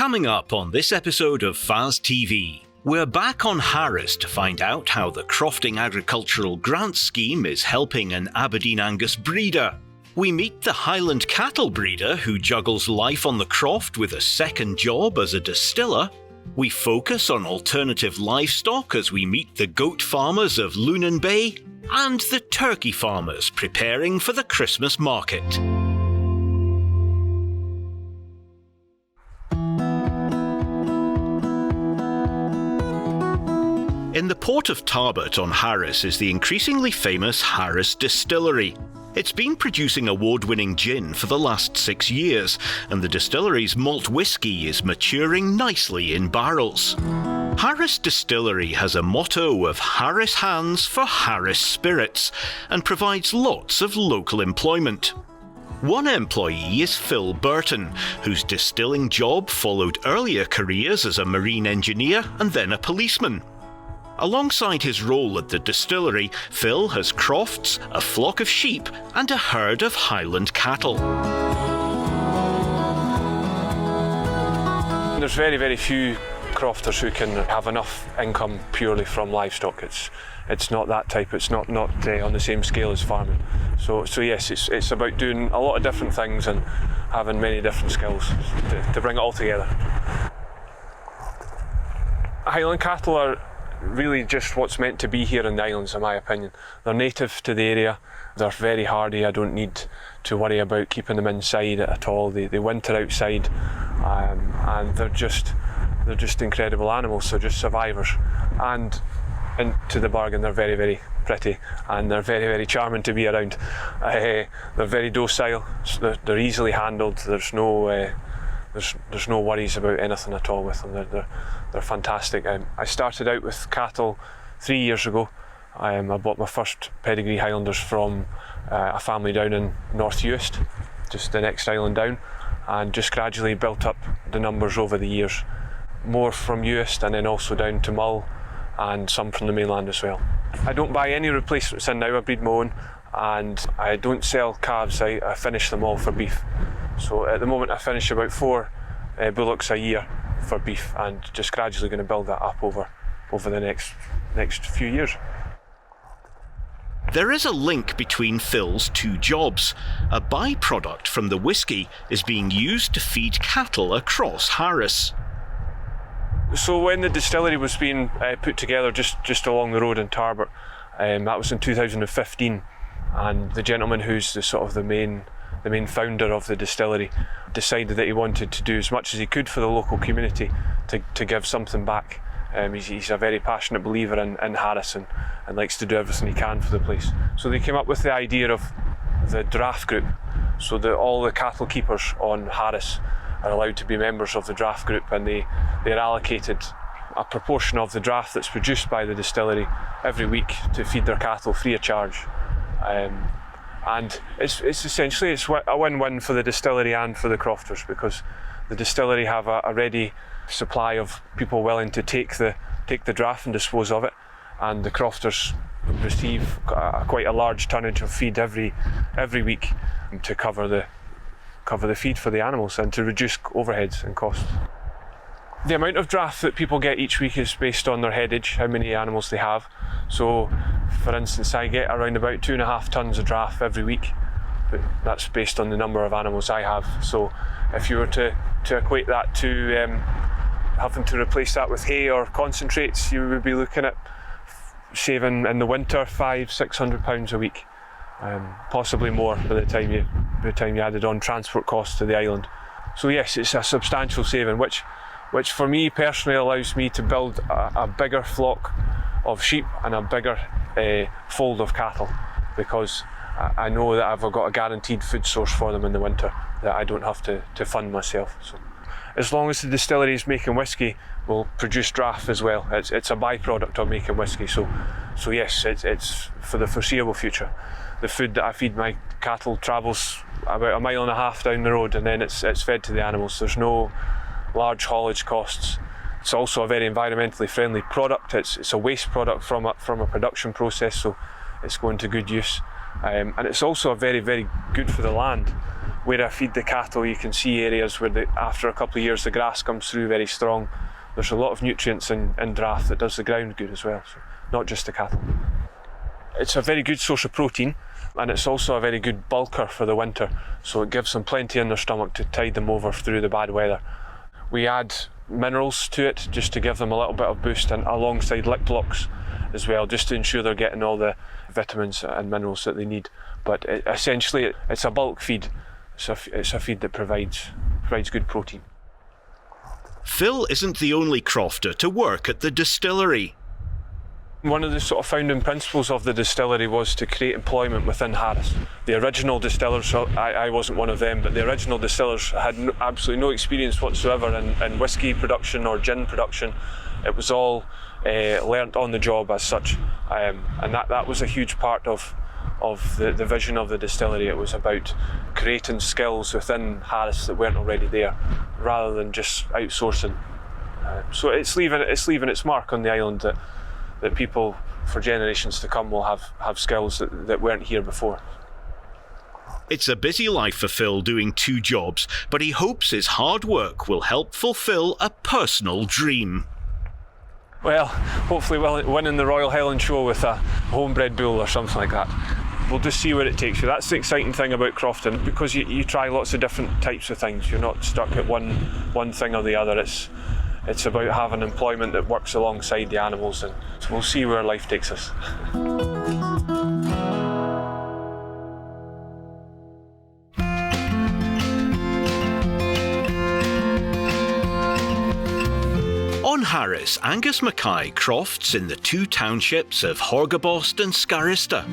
Coming up on this episode of FAS TV, we're back on Harris to find out how the Crofting Agricultural Grand Scheme is helping an Aberdeen Angus breeder. We meet the Highland cattle breeder who juggles life on the croft with a second job as a distiller. We focus on alternative livestock as we meet the goat farmers of Lunan Bay and the turkey farmers preparing for the Christmas market. In the port of Tarbert on Harris is the increasingly famous Harris Distillery. It's been producing award-winning gin for the last 6 years, and the distillery's malt whisky is maturing nicely in barrels. Harris Distillery has a motto of Harris Hands for Harris Spirits, and provides lots of local employment. One employee is Phil Burton, whose distilling job followed earlier careers as a marine engineer and then a policeman. Alongside his role at the distillery, Phil has crofts, a flock of sheep and a herd of highland cattle. There's very few crofters who can have enough income purely from livestock. It's not that type, it's not on the same scale as farming. So yes, it's about doing a lot of different things and having many different skills to bring it all together. Highland cattle are really just what's meant to be here in the islands, in my opinion. They're native to the area, they're very hardy. I don't need to worry about keeping them inside at all. They winter outside, and they're just incredible animals. They're just survivors, and to the bargain they're very pretty, and they're very charming to be around. They're very docile, so they're easily handled. There's no worries about anything at all with them. They're fantastic. I started out with cattle 3 years ago. I bought my first Pedigree Highlanders from a family down in North Uist, just the next island down, and just gradually built up the numbers over the years. More from Uist and then also down to Mull and some from the mainland as well. I don't buy any replacements in now. I breed my own, and I don't sell calves. I finish them all for beef. So at the moment I finish about 4 bullocks a year for beef, and just gradually going to build that up over the next few years. There is a link between Phil's 2 jobs. A byproduct from the whisky is being used to feed cattle across Harris. So when the distillery was being put together just along the road in Tarbert, that was in 2015, and the gentleman who's the main founder of the distillery decided that he wanted to do as much as he could for the local community to give something back. He's a very passionate believer in Harris and likes to do everything he can for the place. So they came up with the idea of the draft group, so that all the cattle keepers on Harris are allowed to be members of the draft group, and they're allocated a proportion of the draft that's produced by the distillery every week to feed their cattle free of charge. And it's essentially a win-win for the distillery and for the crofters, because the distillery have a ready supply of people willing to take the draft and dispose of it, and the crofters receive quite a large tonnage of feed every week to cover the feed for the animals and to reduce overheads and costs. The amount of draft that people get each week is based on their headage, how many animals they have. So, for instance, I get around about 2.5 tons of draft every week, but that's based on the number of animals I have. So, if you were to equate that to having to replace that with hay or concentrates, you would be looking at saving in the winter £500-600 a week, possibly more by the time you added on transport costs to the island. So yes, it's a substantial saving, which for me personally allows me to build a bigger flock of sheep and a bigger fold of cattle, because I know that I've got a guaranteed food source for them in the winter that I don't have to fund myself. So, as long as the distillery is making whisky, we'll produce draft as well. It's a byproduct of making whisky. So yes, it's for the foreseeable future. The food that I feed my cattle travels about 1.5 miles down the road, and then it's fed to the animals. There's no large haulage costs. It's also a very environmentally friendly product. It's a waste product from a production process, so it's going to good use. And it's also very good for the land, where I feed the cattle, you can see areas where after a couple of years the grass comes through very strong. There's a lot of nutrients in draft that does the ground good as well, so not just the cattle. It's a very good source of protein, and it's also a very good bulker for the winter, so it gives them plenty in their stomach to tide them over through the bad weather. We add minerals to it just to give them a little bit of boost, and alongside lick blocks as well, just to ensure they're getting all the vitamins and minerals that they need. But essentially it's a bulk feed. It's a feed that provides good protein. Phil isn't the only crofter to work at the distillery. One of the sort of founding principles of the distillery was to create employment within Harris. The original distillers, I wasn't one of them, but the original distillers had absolutely no experience whatsoever in whisky production or gin production. It was all learnt on the job as such, and that was a huge part of the vision of the distillery. It was about creating skills within Harris that weren't already there, rather than just outsourcing. So it's leaving its mark on the island that people for generations to come will have skills that weren't here before. It's a busy life for Phil doing 2 jobs, but he hopes his hard work will help fulfil a personal dream. Well, hopefully winning the Royal Highland Show with a homebred bull or something like that. We'll just see where it takes you. That's the exciting thing about crofting, because you try lots of different types of things. You're not stuck at one thing or the other. It's about having employment that works alongside the animals, and so we'll see where life takes us. On Harris, Angus Mackay crofts in the 2 townships of Horgabost and Scarista.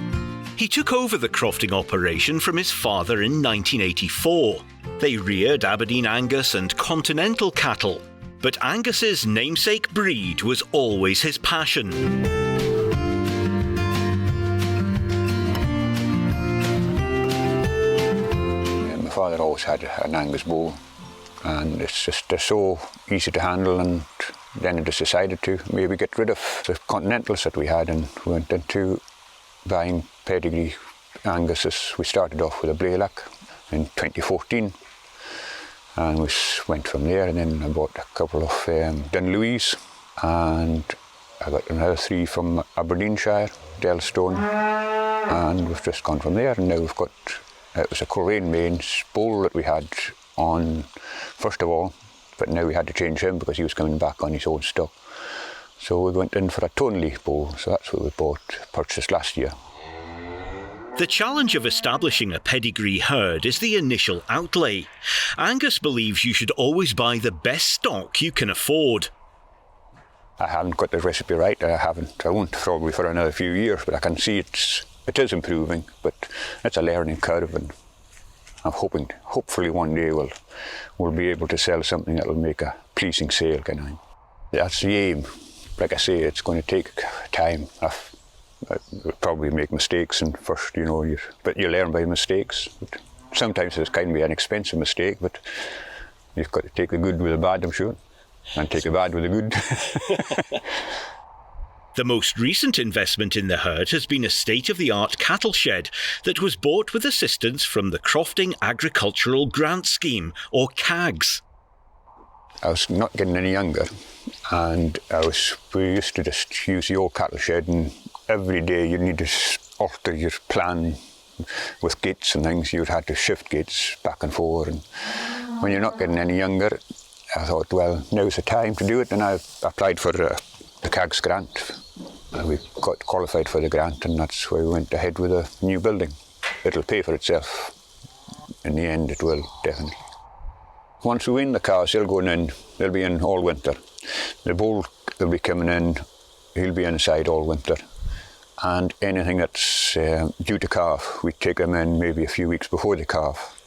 He took over the crofting operation from his father in 1984. They reared Aberdeen Angus and Continental cattle, but Angus's namesake breed was always his passion. My father always had an Angus bull, and they're so easy to handle, and then I just decided to maybe get rid of the Continentals that we had, and we went into buying Pedigree Anguses. We started off with a Blaylock in 2014, and we went from there, and then I bought a couple of Dunluis, and I got another 3 from Aberdeenshire, Delstone, and we've just gone from there, and now we've got, it was a Coleraine Mains bull that we had on first of all, but now we had to change him because he was coming back on his own stock. So we went in for a Tonley bull, so that's what we purchased last year. The challenge of establishing a pedigree herd is the initial outlay. Angus believes you should always buy the best stock you can afford. I haven't got the recipe right, I won't probably for another few years, but I can see it is improving, but it's a learning curve, and I'm hopefully one day we'll be able to sell something that will make a pleasing sale, kind of thing. That's the aim. Like I say, it's going to take time. I'll probably make mistakes, and first, but you learn by mistakes. But sometimes it can be an expensive mistake, but you've got to take the good with the bad, I'm sure, and take the bad with the good. The most recent investment in the herd has been a state-of-the-art cattle shed that was bought with assistance from the Crofting Agricultural Grand Scheme, or CAGS. I was not getting any younger, and we used to just use the old cattle shed, and every day you need to alter your plan with gates and things. You'd had to shift gates back and forth, and when you're not getting any younger, I thought, well, now's the time to do it, and I applied for the CAGS grant. We got qualified for the grant, and that's why we went ahead with a new building. It'll pay for itself. In the end, it will, definitely. Once we win the cows, they'll be in all winter. The bull will be coming in, he'll be inside all winter. And anything that's due to calf, we take them in maybe a few weeks before the calf,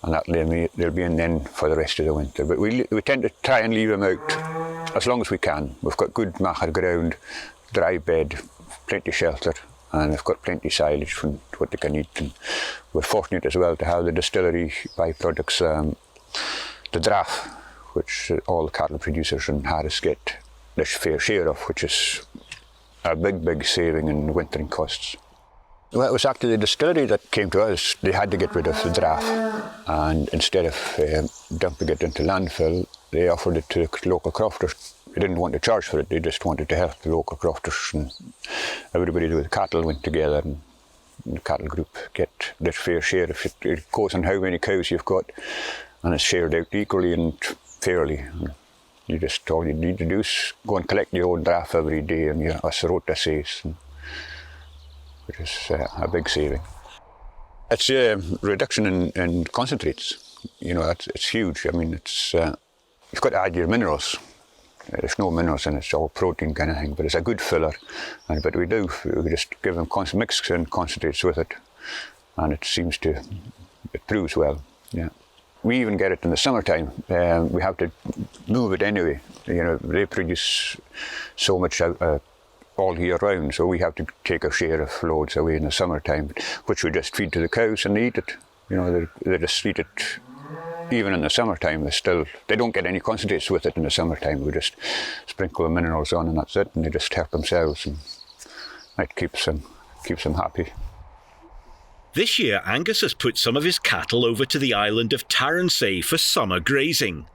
and they'll be in then for the rest of the winter. But we tend to try and leave them out as long as we can. We've got good macha ground, dry bed, plenty shelter, and we've got plenty silage from what they can eat. And we're fortunate as well to have the distillery byproducts, the draft, which all the cattle producers in Harris get their fair share of, which is a big saving in wintering costs. Well, it was actually the distillery that came to us. They had to get rid of the draft, and instead of dumping it into landfill, they offered it to the local crofters. They didn't want to charge for it, they just wanted to help the local crofters, and everybody with cattle went together, and the cattle group get their fair share. If it goes on how many cows you've got, and it's shared out equally and fairly. You just, all you need to do is go and collect your own draft every day, and as the rota says, which is a big saving. It's a reduction in concentrates. You know, it's huge. I mean, it's you've got to add your minerals. There's no minerals in it, it's all protein kind of thing, but it's a good filler. But we just give them mix in concentrates with it, and it proves well. Yeah. We even get it in the summertime. We have to move it anyway. You know, they produce so much all year round, so we have to take our share of loads away in the summertime, which we just feed to the cows and they eat it. You know, they just eat it. Even in the summertime, they don't get any concentrates with it in the summertime. We just sprinkle the minerals on and that's it, and they just help themselves, and that keeps them happy. This year, Angus has put some of his cattle over to the island of Tarrantay for summer grazing.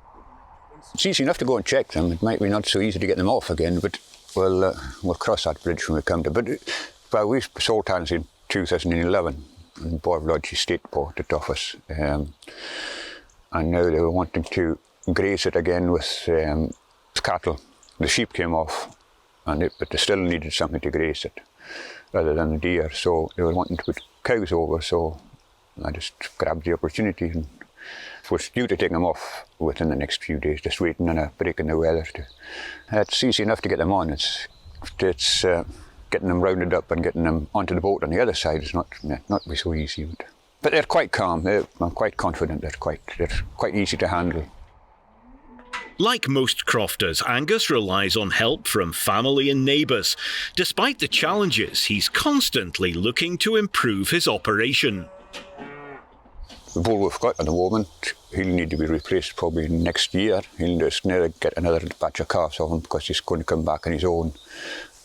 It's easy enough to go and check them. It might be not so easy to get them off again, but we'll cross that bridge when we come to it. But we sold Tarrantay in 2011, and Bob Lodge Estate bought it off us. And now they were wanting to graze it again with cattle. The sheep came off, but they still needed something to graze it, other than the deer. So they were wanting to put cows over, so I just grabbed the opportunity and was due to take them off within the next few days, just waiting on a break in the weather. It's easy enough to get them on. It's getting them rounded up and getting them onto the boat on the other side is not so easy. But they're quite calm. I'm quite confident they're quite easy to handle. Like most crofters, Angus relies on help from family and neighbours. Despite the challenges, he's constantly looking to improve his operation. The bull we've got at the moment, he'll need to be replaced probably next year. He'll just never get another batch of calves off him because he's going to come back on his own.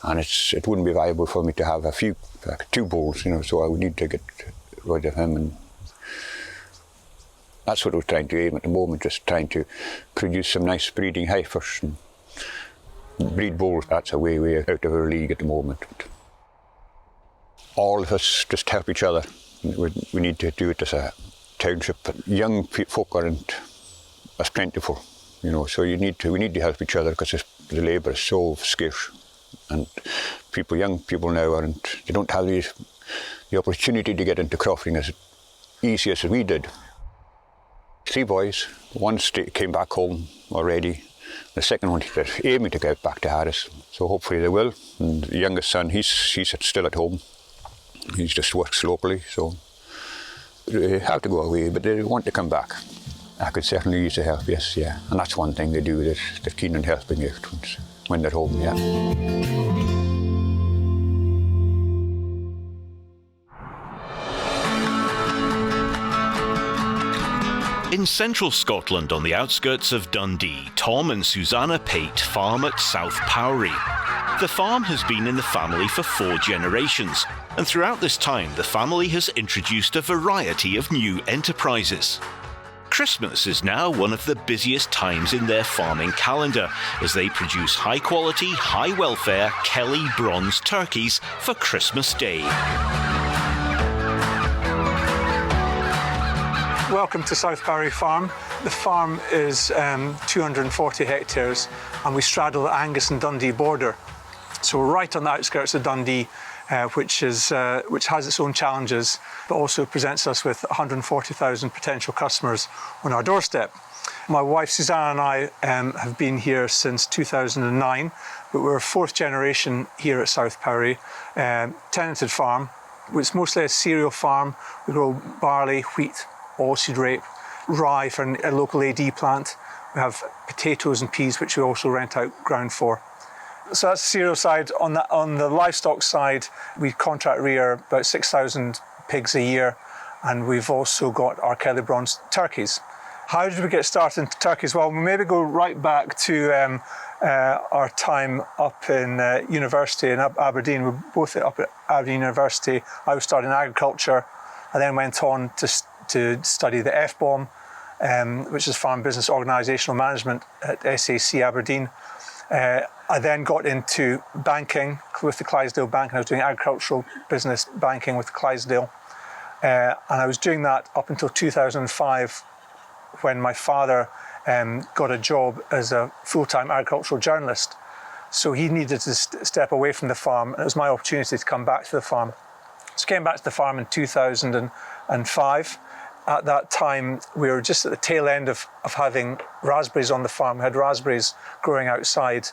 And it wouldn't be viable for me to have two bulls, you know, so I would need to get rid of him, and that's what we're trying to aim at the moment, just trying to produce some nice breeding heifers and breed bulls. That's a way out of our league at the moment. All of us just help each other. We need to do it as a township. Young folk aren't as plentiful, you know, so we need to help each other because the labour is so scarce, and young people now they don't have the opportunity to get into crofting as easy as we did. 3 boys, one came back home already. The second one, they're aiming to get back to Harris, so hopefully they will. And the youngest son, he's still at home. He just works locally, so they have to go away, but they want to come back. I could certainly use the help, yes, yeah. And that's one thing they do, they're keen on helping out when they're home, yeah. In central Scotland, on the outskirts of Dundee, Tom and Susanna Pate farm at South Powrie. The farm has been in the family for 4 generations, and throughout this time the family has introduced a variety of new enterprises. Christmas is now one of the busiest times in their farming calendar, as they produce high-quality, high-welfare Kelly bronze turkeys for Christmas Day. Welcome to South Powrie Farm. The farm is 240 hectares, and we straddle the Angus and Dundee border. So we're right on the outskirts of Dundee, which has its own challenges, but also presents us with 140,000 potential customers on our doorstep. My wife Susanna and I have been here since 2009, but we're 4th generation here at South Powrie, tenanted farm. It's mostly a cereal farm. We grow barley, wheat, oilseed rape, rye for a local AD plant. We have potatoes and peas, which we also rent out ground for. So that's the cereal side. On the livestock side, we contract rear about 6,000 pigs a year, and we've also got our Kelly bronze turkeys. How did we get started in turkeys? Well, we'll maybe go right back to our time up in university in Aberdeen. We were both up at Aberdeen University. I was studying agriculture. I then went on to study the FBOM, which is Farm Business Organisational Management at SAC Aberdeen. I then got into banking with the Clydesdale Bank, and I was doing agricultural business banking with Clydesdale. And I was doing that up until 2005, when my father got a job as a full-time agricultural journalist. So he needed to step away from the farm, and it was my opportunity to come back to the farm. So I came back to the farm in 2005. At that time, we were just at the tail end of having raspberries on the farm. We had raspberries growing outside,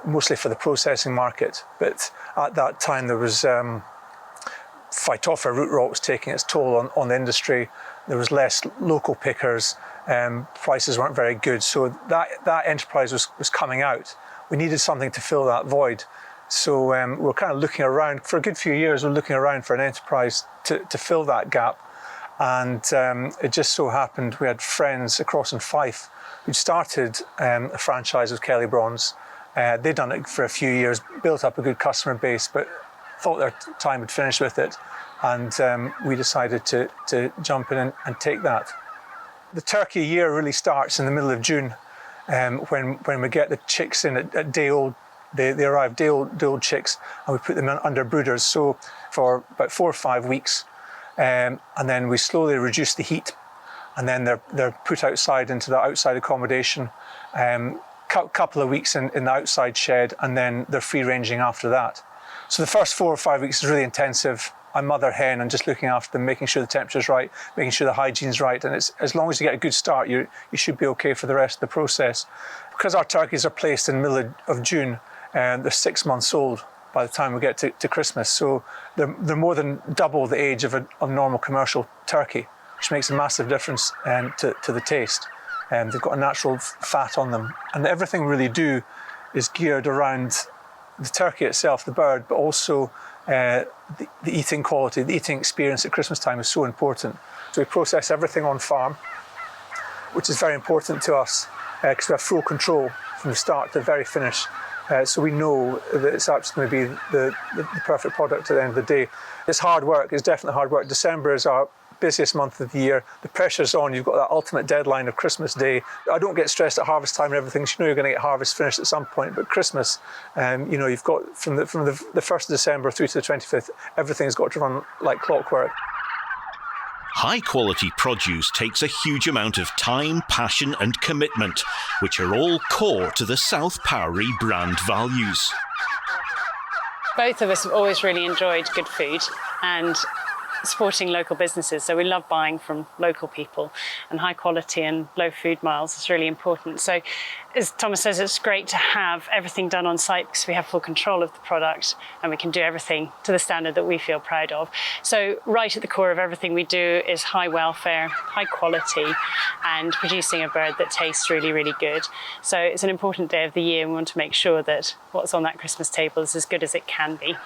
mostly for the processing market. But at that time, there was Phytophthora root rot was taking its toll on the industry. There was less local pickers. Prices weren't very good. So that enterprise was coming out. We needed something to fill that void. So we're kind of looking around. For a good few years, we're looking around for an enterprise to fill that gap. And it just so happened we had friends across in Fife who'd started a franchise with Kelly Bronze. They'd done it for a few years, built up a good customer base, but thought their time had finished with it. And we decided to jump in and take that. The turkey year really starts in the middle of June, when we get the chicks in at day old. They arrive day old chicks, and we put them in under brooders. So for about 4 or 5 weeks. And then we slowly reduce the heat, and then they're put outside into the outside accommodation, couple of weeks in the outside shed, and then they're free ranging after that. So the first 4 or 5 weeks is really intensive. I mother hen and just looking after them, making sure the temperature's right, making sure the hygiene's right, and it's, as long as you get a good start, you should be okay for the rest of the process. Because our turkeys are placed in the middle of June, they're 6 months old by the time we get to Christmas. So they're more than double the age of a normal commercial turkey, which makes a massive difference to the taste. They've got a natural fat on them. And everything we really do is geared around the turkey itself, the bird, but also the eating quality, the eating experience at Christmas time is so important. So we process everything on farm, which is very important to us because we have full control from the start to the very finish. So we know that it's actually going to be the perfect product at the end of the day. It's hard work, it's definitely hard work. December is our busiest month of the year. The pressure's on, you've got that ultimate deadline of Christmas Day. I don't get stressed at harvest time and everything, so you know you're going to get harvest finished at some point, but Christmas, you've got from the 1st of December through to the 25th, everything's got to run like clockwork. High quality produce takes a huge amount of time, passion and commitment, which are all core to the South Powery brand values. Both of us have always really enjoyed good food and supporting local businesses, so we love buying from local people, and high quality and low food miles is really important. So as Thomas says, it's great to have everything done on site because we have full control of the product and we can do everything to the standard that we feel proud of. So right at the core of everything we do is high welfare, high quality, and producing a bird that tastes really, really good. So it's an important day of the year and we want to make sure that what's on that Christmas table is as good as it can be.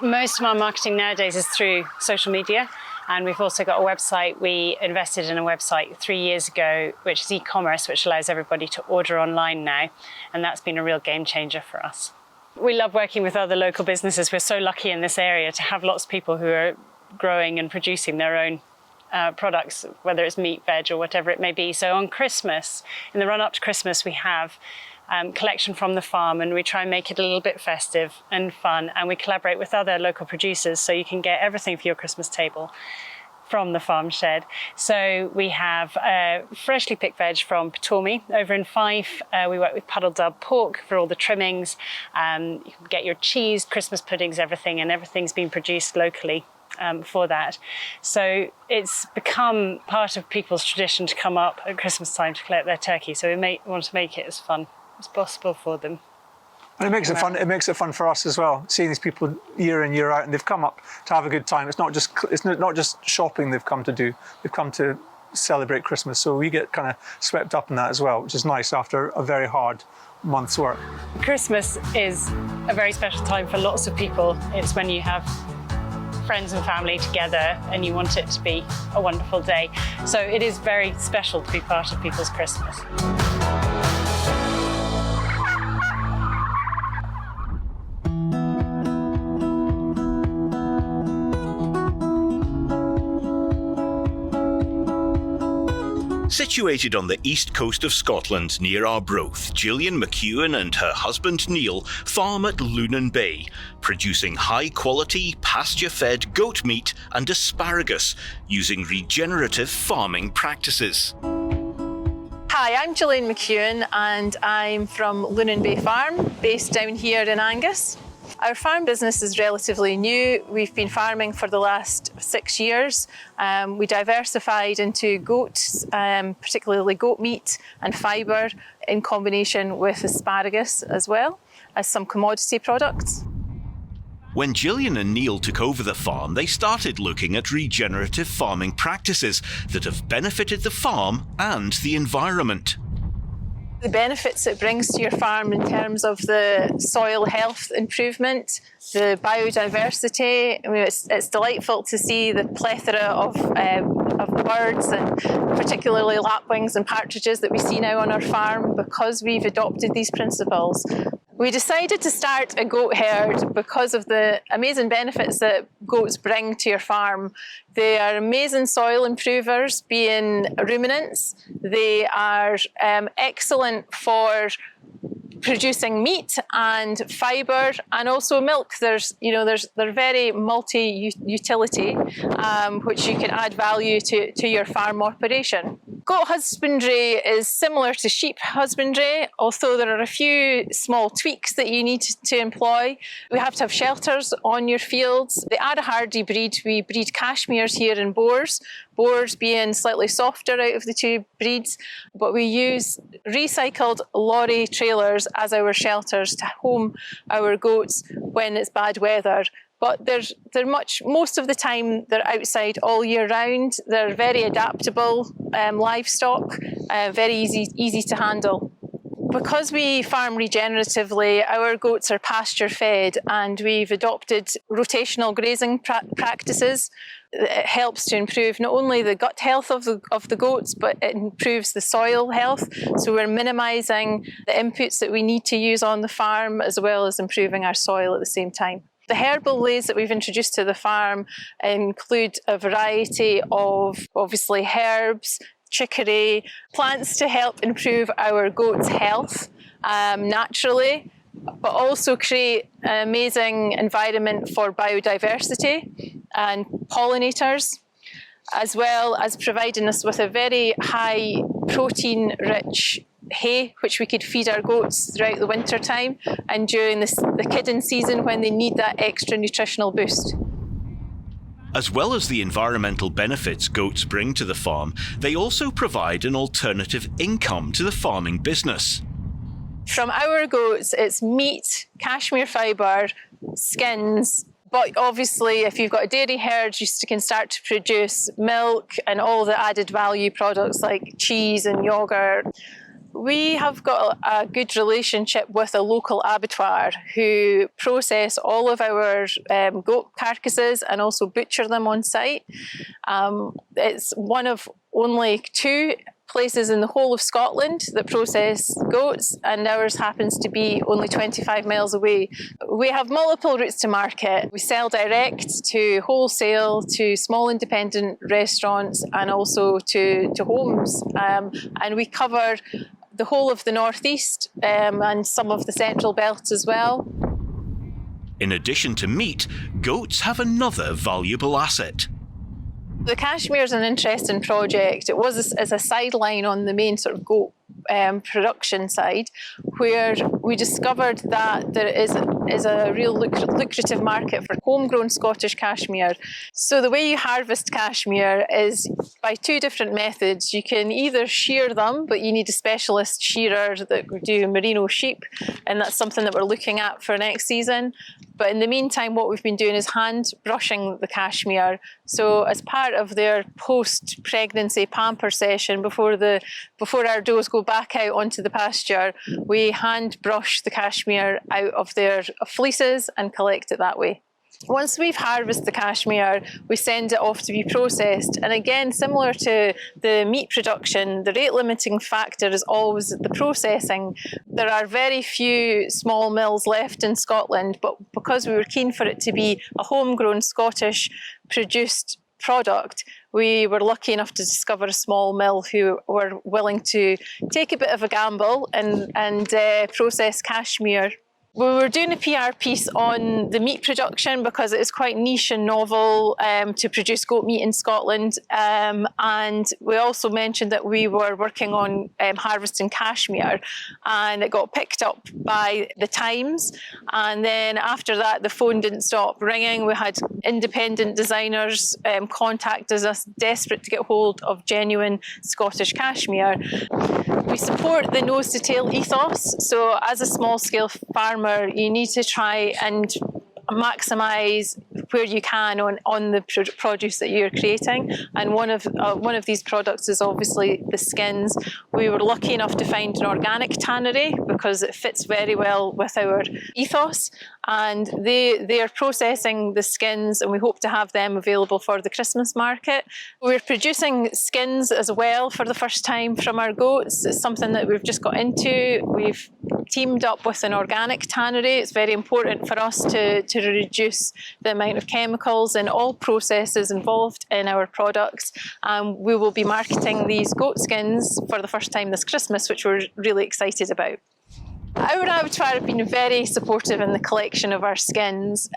Most of our marketing nowadays is through social media, and we've also got a website. We invested in a website 3 years ago, which is e-commerce, which allows everybody to order online now, and that's been a real game changer for us. We love working with other local businesses. We're so lucky in this area to have lots of people who are growing and producing their own products, whether it's meat, veg, or whatever it may be. So on Christmas, in the run-up to Christmas, we have collection from the farm, and we try and make it a little bit festive and fun, and we collaborate with other local producers so you can get everything for your Christmas table from the farm shed. So we have freshly picked veg from Petomy over in Fife. We work with Puddle Dub pork for all the trimmings. You can get your cheese, Christmas puddings, everything, and everything's been produced locally for that. So it's become part of people's tradition to come up at Christmas time to collect their turkey. So we want to make it as fun as possible for them. And it makes it fun. It makes it fun for us as well, seeing these people year in, year out, and they've come up to have a good time. It's not just shopping they've come to do. They've come to celebrate Christmas. So we get kind of swept up in that as well, which is nice after a very hard month's work. Christmas is a very special time for lots of people. It's when you have friends and family together and you want it to be a wonderful day. So it is very special to be part of people's Christmas. Situated on the east coast of Scotland near Arbroath, Gillian McEwen and her husband Neil farm at Lunan Bay, producing high-quality, pasture-fed goat meat and asparagus using regenerative farming practices. Hi, I'm Gillian McEwen and I'm from Lunan Bay Farm, based down here in Angus. Our farm business is relatively new. We've been farming for the last 6 years. We diversified into goats, particularly goat meat and fibre, in combination with asparagus as well as some commodity products. When Gillian and Neil took over the farm, they started looking at regenerative farming practices that have benefited the farm and the environment. The benefits it brings to your farm in terms of the soil health improvement, the biodiversity. I mean, it's delightful to see the plethora of birds, and particularly lapwings and partridges that we see now on our farm because we've adopted these principles. We decided to start a goat herd because of the amazing benefits that goats bring to your farm. They are amazing soil improvers, being ruminants. They are excellent for producing meat and fibre and also milk. They're very multi-utility, which you can add value to your farm operation. Goat husbandry is similar to sheep husbandry, although there are a few small tweaks that you need to employ. We have to have shelters on your fields. They are a hardy breed. We breed cashmeres here in boars, boars being slightly softer out of the two breeds, but we use recycled lorry trailers as our shelters to home our goats when it's bad weather. But most of the time they're outside all year round. They're very adaptable livestock, very easy to handle. Because we farm regeneratively, our goats are pasture fed and we've adopted rotational grazing practices. It helps to improve not only the gut health of the goats, but it improves the soil health. So we're minimising the inputs that we need to use on the farm, as well as improving our soil at the same time. The herbal leys that we've introduced to the farm include a variety of, obviously, herbs, chicory, plants to help improve our goats' health naturally, but also create an amazing environment for biodiversity and pollinators, as well as providing us with a very high protein-rich hay, which we could feed our goats throughout the winter time and during the kidding season when they need that extra nutritional boost. As well as the environmental benefits goats bring to the farm, they also provide an alternative income to the farming business. From our goats, it's meat, cashmere fibre, skins, but obviously if you've got a dairy herd, you can start to produce milk and all the added value products like cheese and yoghurt. We have got a good relationship with a local abattoir who process all of our goat carcasses and also butcher them on site. It's one of only 2 places in the whole of Scotland that process goats, and ours happens to be only 25 miles away. We have multiple routes to market. We sell direct to wholesale, to small independent restaurants, and also to homes. And we cover the whole of the northeast and some of the central belt as well. In addition to meat, goats have another valuable asset. The cashmere is an interesting project. It was as a sideline on the main sort of goat production side, where we discovered that there is a real lucrative market for homegrown Scottish cashmere. So the way you harvest cashmere is by 2 different methods. You can either shear them, but you need a specialist shearer that would do merino sheep, and that's something that we're looking at for next season. But in the meantime, what we've been doing is hand brushing the cashmere. So as part of their post-pregnancy pamper session, before our does go back out onto the pasture, we hand brush the cashmere out of their fleeces and collect it that way. Once we've harvested the cashmere, we send it off to be processed. And again, similar to the meat production, the rate limiting factor is always the processing. There are very few small mills left in Scotland, but because we were keen for it to be a homegrown Scottish produced product, we were lucky enough to discover a small mill who were willing to take a bit of a gamble and process cashmere. We were doing a PR piece on the meat production because it is quite niche and novel to produce goat meat in Scotland. And we also mentioned that we were working on harvesting cashmere, and it got picked up by the Times. And then after that, the phone didn't stop ringing. We had independent designers contact us desperate to get hold of genuine Scottish cashmere. We support the nose to tail ethos. So as a small scale farmer, you need to try and maximise where you can on the produce that you're creating, and one of these products is obviously the skins. We were lucky enough to find an organic tannery because it fits very well with our ethos, and they are processing the skins, and we hope to have them available for the Christmas market. We're producing skins as well for the first time from our goats. It's something that we've just got into. We've teamed up with an organic tannery. It's very important for us to reduce the amount of chemicals and all processes involved in our products. We will be marketing these goat skins for the first time this Christmas, which we're really excited about. Our abattoir have been very supportive in the collection of our skins.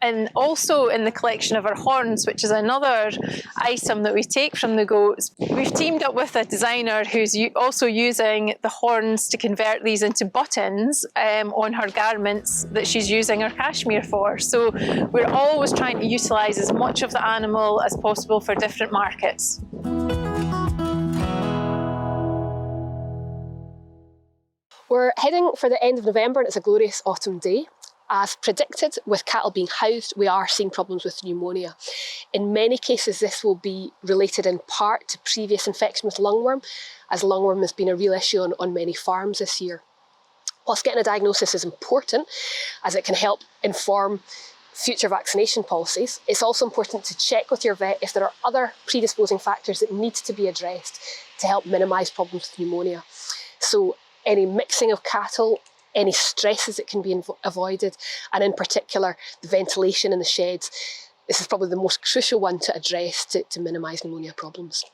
And also in the collection of our horns, which is another item that we take from the goats. We've teamed up with a designer who's also using the horns to convert these into buttons on her garments that she's using her cashmere for. So we're always trying to utilise as much of the animal as possible for different markets. We're heading for the end of November, and it's a glorious autumn day. As predicted, with cattle being housed, we are seeing problems with pneumonia. In many cases, this will be related in part to previous infection with lungworm, as lungworm has been a real issue on many farms this year. Whilst getting a diagnosis is important, as it can help inform future vaccination policies, it's also important to check with your vet if there are other predisposing factors that need to be addressed to help minimise problems with pneumonia. So any mixing of cattle, any stresses that can be avoided, and in particular, the ventilation in the sheds. This is probably the most crucial one to address to minimise pneumonia problems.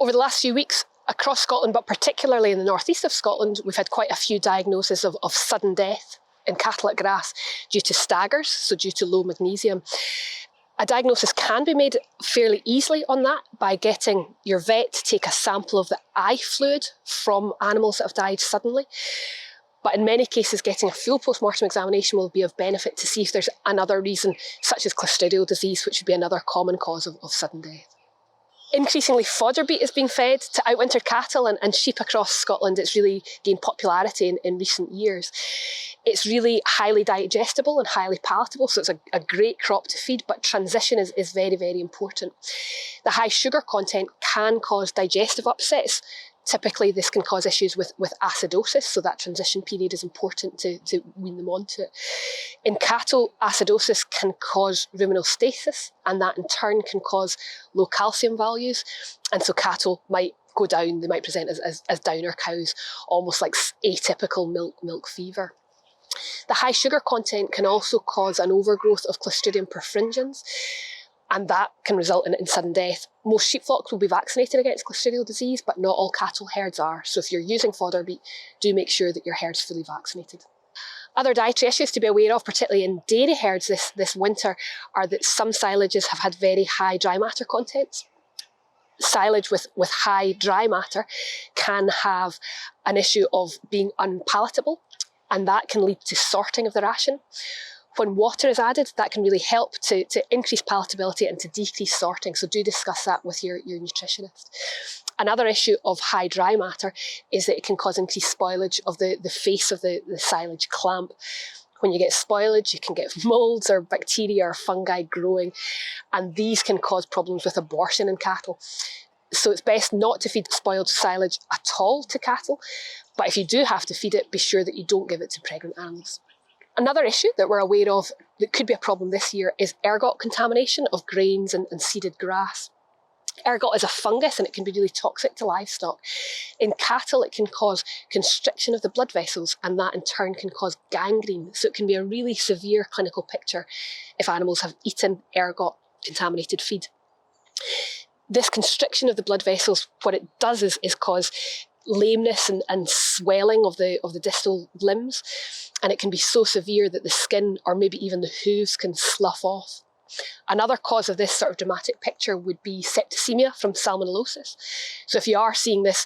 Over the last few weeks, across Scotland, but particularly in the northeast of Scotland, we've had quite a few diagnoses of sudden death in cattle at grass due to staggers, so due to low magnesium. A diagnosis can be made fairly easily on that by getting your vet to take a sample of the eye fluid from animals that have died suddenly. But in many cases, getting a full post-mortem examination will be of benefit to see if there's another reason, such as clostridial disease, which would be another common cause of sudden death. Increasingly, fodder beet is being fed to outwinter cattle and sheep across Scotland. It's really gained popularity in recent years. It's really highly digestible and highly palatable, so it's a great crop to feed, but transition is very, very important. The high sugar content can cause digestive upsets. Typically, this can cause issues with acidosis, so that transition period is important to wean them onto it. In cattle, acidosis can cause ruminal stasis, and that in turn can cause low calcium values, and so cattle might go down. They might present as downer cows, almost like atypical milk fever. The high sugar content can also cause an overgrowth of Clostridium perfringens, and that can result in sudden death. Most sheep flocks will be vaccinated against clostridial disease, but not all cattle herds are. So if you're using fodder beet, do make sure that your herd's fully vaccinated. Other dietary issues to be aware of, particularly in dairy herds this winter, are that some silages have had very high dry matter contents. Silage with high dry matter can have an issue of being unpalatable, and that can lead to sorting of the ration. When water is added, that can really help to increase palatability and to decrease sorting, so do discuss that with your nutritionist. Another issue of high dry matter is that it can cause increased spoilage of the face of the silage clamp. When you get spoilage, you can get moulds or bacteria or fungi growing, and these can cause problems with abortion in cattle. So it's best not to feed spoiled silage at all to cattle, but if you do have to feed it, be sure that you don't give it to pregnant animals. Another issue that we're aware of that could be a problem this year is ergot contamination of grains and seeded grass. Ergot is a fungus and it can be really toxic to livestock. In cattle, it can cause constriction of the blood vessels, and that in turn can cause gangrene. So it can be a really severe clinical picture if animals have eaten ergot contaminated feed. This constriction of the blood vessels, what it does is cause lameness and swelling of the distal limbs, and it can be so severe that the skin or maybe even the hooves can slough off. Another cause of this sort of dramatic picture would be septicemia from salmonellosis. So if you are seeing this,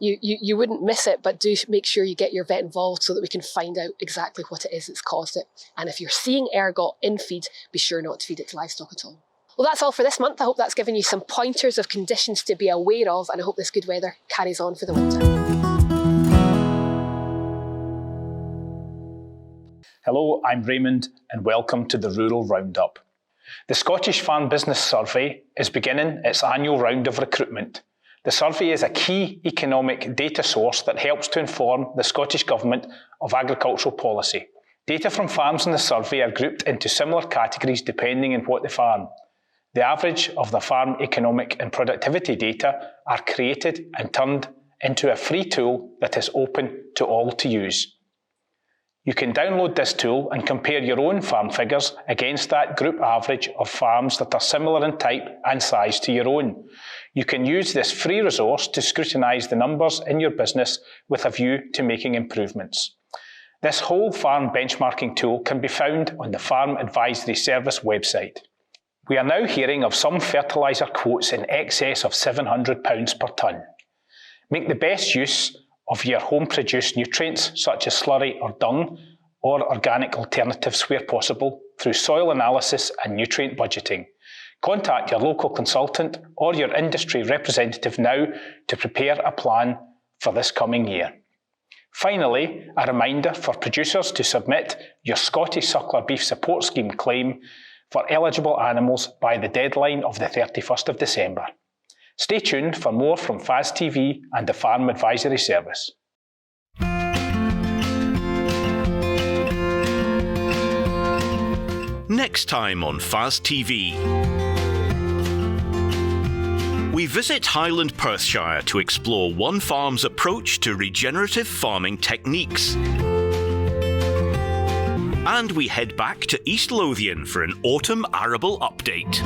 you wouldn't miss it, but do make sure you get your vet involved so that we can find out exactly what it is that's caused it. And if you're seeing ergot in feed, be sure not to feed it to livestock at all. Well, that's all for this month. I hope that's given you some pointers of conditions to be aware of, and I hope this good weather carries on for the winter. Hello, I'm Raymond and welcome to the Rural Roundup. The Scottish Farm Business Survey is beginning its annual round of recruitment. The survey is a key economic data source that helps to inform the Scottish Government of agricultural policy. Data from farms in the survey are grouped into similar categories depending on what they farm. The average of the farm economic and productivity data are created and turned into a free tool that is open to all to use. You can download this tool and compare your own farm figures against that group average of farms that are similar in type and size to your own. You can use this free resource to scrutinise the numbers in your business with a view to making improvements. This whole farm benchmarking tool can be found on the Farm Advisory Service website. We are now hearing of some fertiliser quotes in excess of £700 per tonne. Make the best use of your home-produced nutrients such as slurry or dung, or organic alternatives where possible, through soil analysis and nutrient budgeting. Contact your local consultant or your industry representative now to prepare a plan for this coming year. Finally, a reminder for producers to submit your Scottish Suckler Beef Support Scheme claim for eligible animals by the deadline of the 31st of December. Stay tuned for more from FAS TV and the Farm Advisory Service. Next time on FAS TV. We visit Highland Perthshire to explore one farm's approach to regenerative farming techniques. And we head back to East Lothian for an autumn arable update.